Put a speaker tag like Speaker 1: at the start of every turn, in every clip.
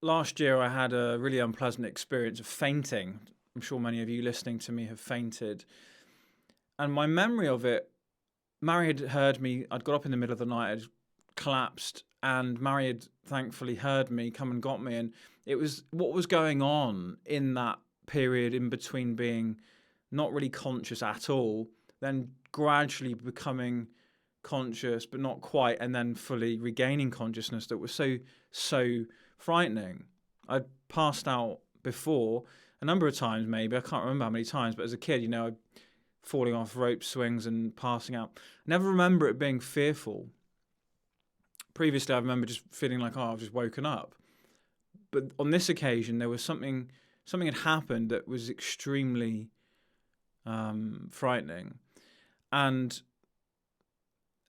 Speaker 1: Last year I had a really unpleasant experience of fainting. I'm sure many of you listening to me have fainted. And my memory of it, Mary had heard me. I'd got up in the middle of the night, I'd collapsed, and Mary had thankfully heard me, come and got me. And it was what was going on in that period in between being not really conscious at all, then gradually becoming conscious, but not quite, and then fully regaining consciousness that was so frightening. I'd passed out before a number of times, maybe. I can't remember how many times, but as a kid, I'd falling off rope swings and passing out. I never remember it being fearful. Previously, I remember just feeling like, I've just woken up. But on this occasion, there was something had happened that was extremely frightening. And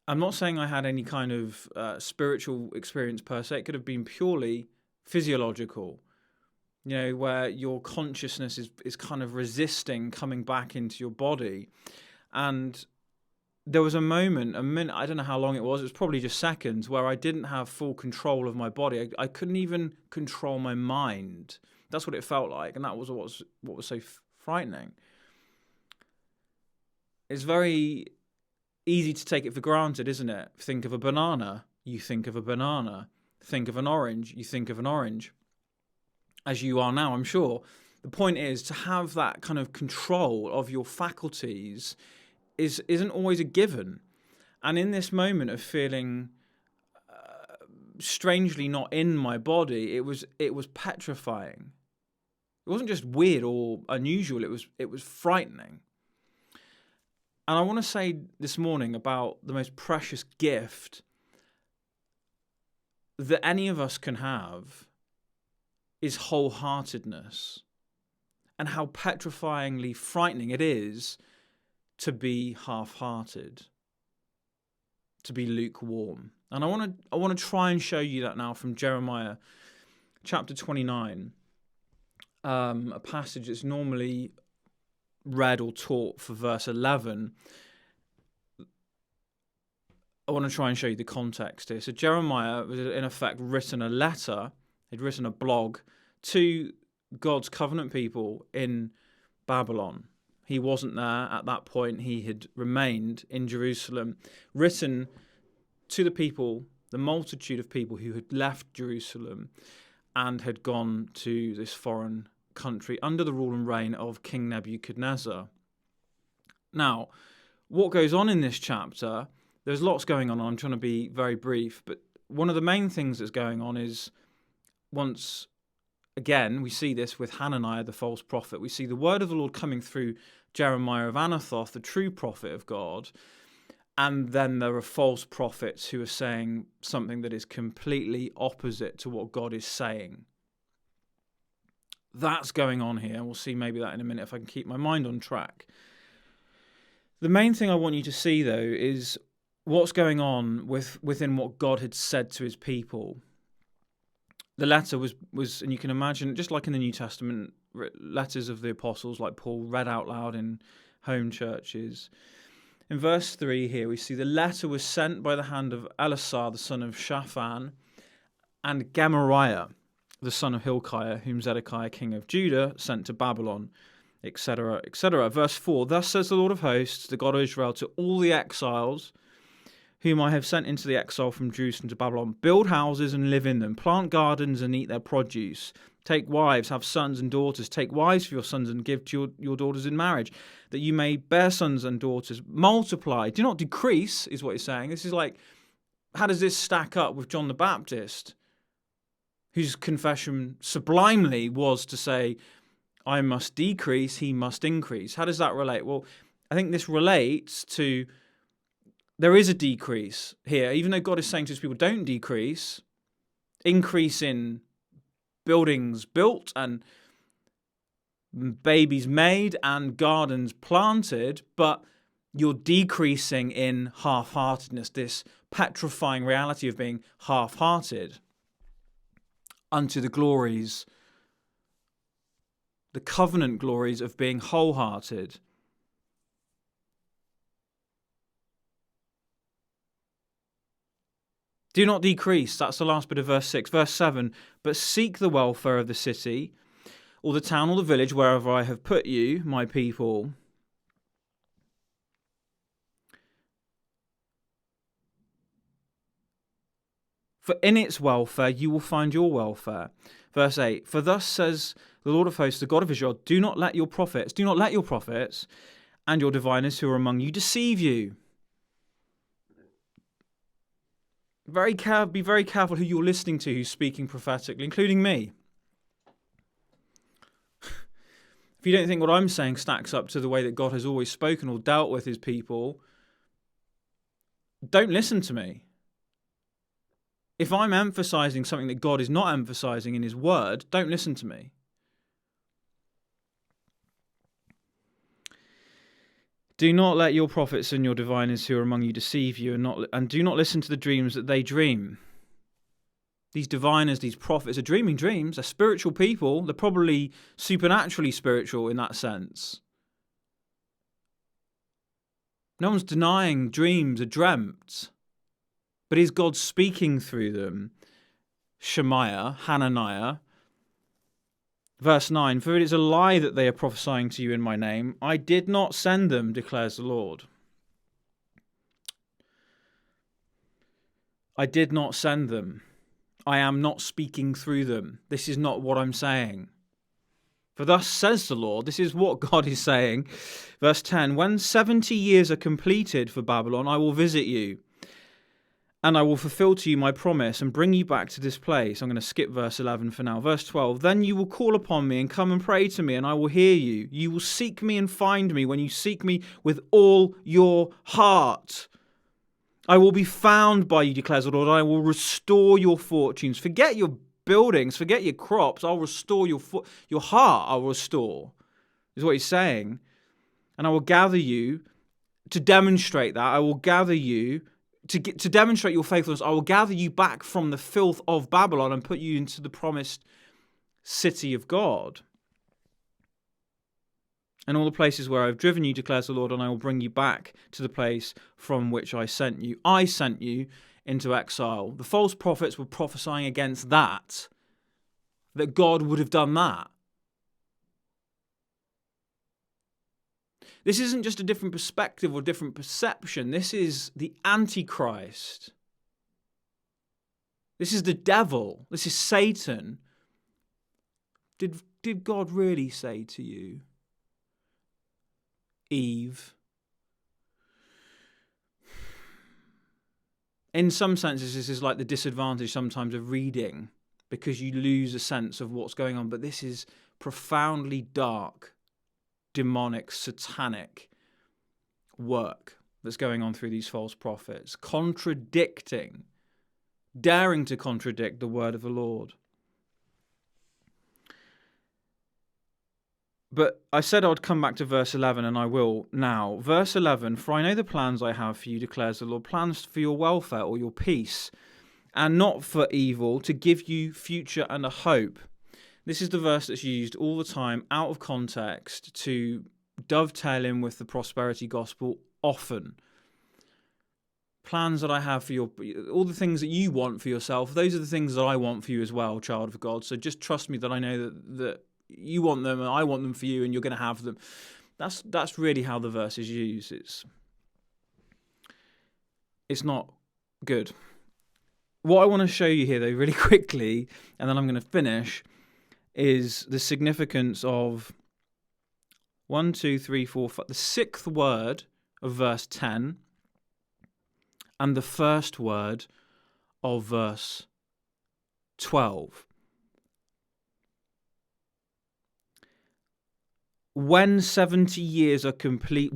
Speaker 1: I'm not saying I had any kind of spiritual experience per se. It could have been purely physiological, where your consciousness is kind of resisting coming back into your body. And there was a minute, I don't know how long it was probably just seconds, where I didn't have full control of my body. I couldn't even control my mind. That's what it felt like, and that was what was so frightening. It's very easy to take it for granted, isn't it? Think of a banana, you think of a banana. Think of an orange, you think of an orange. As you are now, I'm sure. The point is to have that kind of control of your faculties isn't always a given. And in this moment of feeling strangely not in my body, it was petrifying. It wasn't just weird or unusual, it was frightening. And I want to say this morning about the most precious gift that any of us can have is wholeheartedness, and how petrifyingly frightening it is to be half-hearted, to be lukewarm. And I want to try and show you that now from Jeremiah chapter 29, a passage that's normally read or taught for verse 11. I want to try and show you the context here. So Jeremiah was in effect written a letter. He'd written a blog to God's covenant people in Babylon. He wasn't there at that point. He had remained in Jerusalem, written to the people, the multitude of people who had left Jerusalem and had gone to this foreign country under the rule and reign of King Nebuchadnezzar. Now, what goes on in this chapter, there's lots going on. I'm trying to be very brief, but one of the main things that's going on is, once again, we see this with Hananiah, the false prophet. We see the word of the Lord coming through Jeremiah of Anathoth, the true prophet of God. And then there are false prophets who are saying something that is completely opposite to what God is saying. That's going on here. We'll see maybe that in a minute if I can keep my mind on track. The main thing I want you to see, though, is what's going on within what God had said to his people. The letter was, and you can imagine, just like in the New Testament, letters of the apostles like Paul read out loud in home churches. In verse 3 here, we see the letter was sent by the hand of Elisar, the son of Shaphan, and Gemariah, the son of Hilkiah, whom Zedekiah, king of Judah, sent to Babylon, etc., etc. Verse 4, thus says the Lord of hosts, the God of Israel, to all the exiles whom I have sent into the exile from Jerusalem to Babylon, build houses and live in them, plant gardens and eat their produce, take wives, have sons and daughters, take wives for your sons and give to your daughters in marriage, that you may bear sons and daughters, multiply, do not decrease, is what he's saying. This is like, how does this stack up with John the Baptist, whose confession sublimely was to say, I must decrease, he must increase. How does that relate? Well, I think this relates to, there is a decrease here, even though God is saying to his people, don't decrease, increase in buildings built and babies made and gardens planted, but you're decreasing in half-heartedness, this petrifying reality of being half-hearted unto the glories, the covenant glories of being wholehearted. Do not decrease. That's the last bit of verse 6. Verse 7, but seek the welfare of the city, or the town, or the village, wherever I have put you, my people. For in its welfare you will find your welfare. Verse 8, for thus says the Lord of hosts, the God of Israel, do not let your prophets and your diviners who are among you deceive you. Be very careful who you're listening to who's speaking prophetically, including me. If you don't think what I'm saying stacks up to the way that God has always spoken or dealt with his people, don't listen to me. If I'm emphasizing something that God is not emphasizing in his word, don't listen to me. Do not let your prophets and your diviners who are among you deceive you, and do not listen to the dreams that they dream. These diviners, these prophets are dreaming dreams. They're spiritual people. They're probably supernaturally spiritual in that sense. No one's denying dreams are dreamt. But is God speaking through them? Shemaiah, Hananiah. Verse 9, for it is a lie that they are prophesying to you in my name. I did not send them, declares the Lord. I did not send them. I am not speaking through them. This is not what I'm saying. For thus says the Lord, this is what God is saying. Verse 10, when 70 years are completed for Babylon, I will visit you. And I will fulfill to you my promise and bring you back to this place. I'm going to skip verse 11 for now. Verse 12, then you will call upon me and come and pray to me, and I will hear you. You will seek me and find me when you seek me with all your heart. I will be found by you, declares the Lord. I will restore your fortunes. Forget your buildings, forget your crops. I'll restore your heart. I will restore, is what he's saying. And I will gather you to demonstrate that. I will gather you to demonstrate your faithfulness. I will gather you back from the filth of Babylon and put you into the promised city of God. And all the places where I've driven you, declares the Lord, and I will bring you back to the place from which I sent you. I sent you into exile. The false prophets were prophesying against that God would have done that. This isn't just a different perspective or different perception. This is the Antichrist. This is the devil. This is Satan. Did God really say to you, Eve? In some senses, this is like the disadvantage sometimes of reading, because you lose a sense of what's going on. But this is profoundly dark, demonic, satanic work that's going on through these false prophets, daring to contradict the word of the Lord. But I said I would come back to verse 11, and I will now. Verse 11, for I know the plans I have for you, declares the Lord, plans for your welfare or your peace, and not for evil, to give you future and a hope. This is the verse that's used all the time out of context to dovetail in with the prosperity gospel often. Plans that I have for all the things that you want for yourself, those are the things that I want for you as well, child of God. So just trust me that I know that you want them and I want them for you, and you're going to have them. That's really how the verse is used. It's not good. What I want to show you here, though, really quickly, and then I'm going to finish, is the significance of 1, 2, 3, 4, 5, the sixth word of verse 10 and the first word of verse 12. When 70 years are completed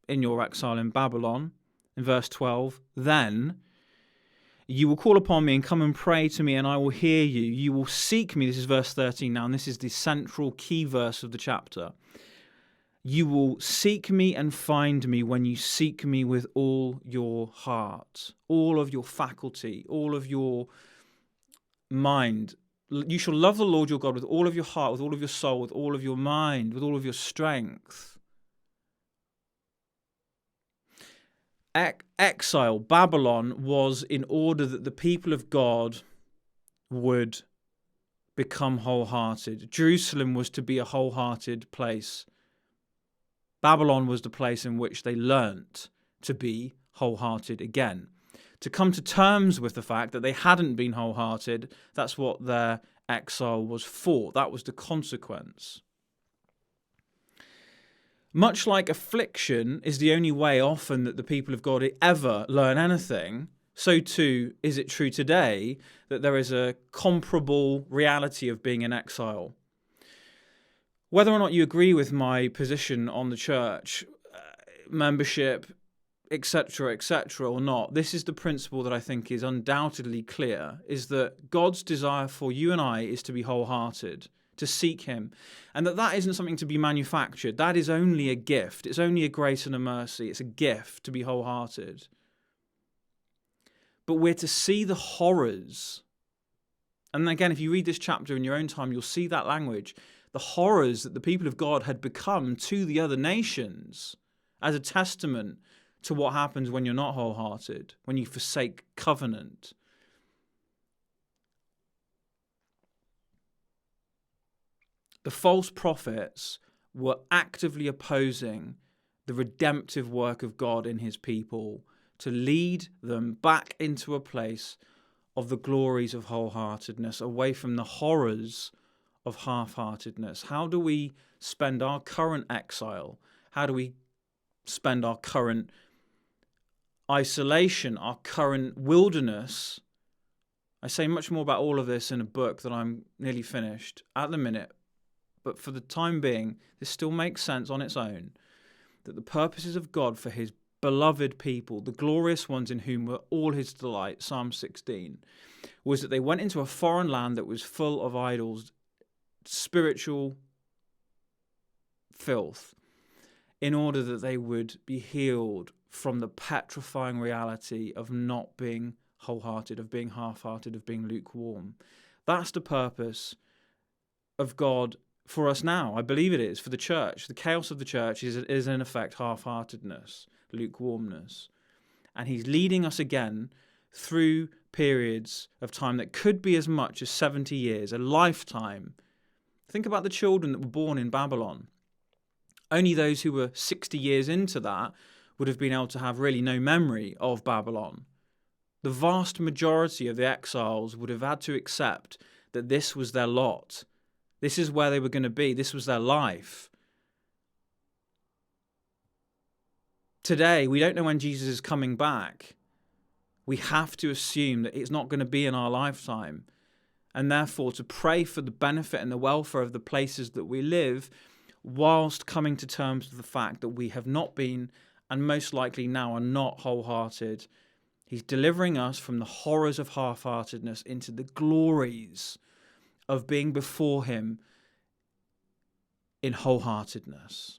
Speaker 1: in your exile in Babylon, in verse 12, then you will call upon me and come and pray to me, and I will hear you. You will seek me. This is verse 13 now, and this is the central key verse of the chapter. You will seek me and find me when you seek me with all your heart, all of your faculty, all of your mind. You shall love the Lord your God with all of your heart, with all of your soul, with all of your mind, with all of your strength. exile, Babylon, was in order that the people of God would become wholehearted. Jerusalem was to be a wholehearted place. Babylon was the place in which they learnt to be wholehearted again. To come to terms with the fact that they hadn't been wholehearted, that's what their exile was for. That was the consequence. Much like affliction is the only way often that the people of God ever learn anything, so too is it true today that there is a comparable reality of being in exile. Whether or not you agree with my position on the church, membership, etc., or not, this is the principle that I think is undoubtedly clear, is that God's desire for you and I is to be wholehearted, to seek him, and that isn't something to be manufactured. That is only a gift. It's only a grace and a mercy. It's a gift to be wholehearted. But we're to see the horrors. And again, if you read this chapter in your own time, you'll see that language. The horrors that the people of God had become to the other nations as a testament to what happens when you're not wholehearted, when you forsake covenant. The false prophets were actively opposing the redemptive work of God in his people to lead them back into a place of the glories of wholeheartedness, away from the horrors of half-heartedness. How do we spend our current exile? How do we spend our current isolation, our current wilderness? I say much more about all of this in a book that I'm nearly finished at the minute, but for the time being, this still makes sense on its own, that the purposes of God for his beloved people, the glorious ones in whom were all his delight, Psalm 16, was that they went into a foreign land that was full of idols, spiritual filth, in order that they would be healed from the petrifying reality of not being wholehearted, of being half-hearted, of being lukewarm. That's the purpose of God for us now. I believe it is for the church. The chaos of the church is in effect half-heartedness, lukewarmness. And he's leading us again through periods of time that could be as much as 70 years, a lifetime. Think about the children that were born in Babylon. Only those who were 60 years into that would have been able to have really no memory of Babylon. The vast majority of the exiles would have had to accept that this was their lot. This is where they were going to be. This was their life. Today, we don't know when Jesus is coming back. We have to assume that it's not going to be in our lifetime. And therefore, to pray for the benefit and the welfare of the places that we live, whilst coming to terms with the fact that we have not been, and most likely now are not, wholehearted. He's delivering us from the horrors of half-heartedness into the glories of being before him in wholeheartedness.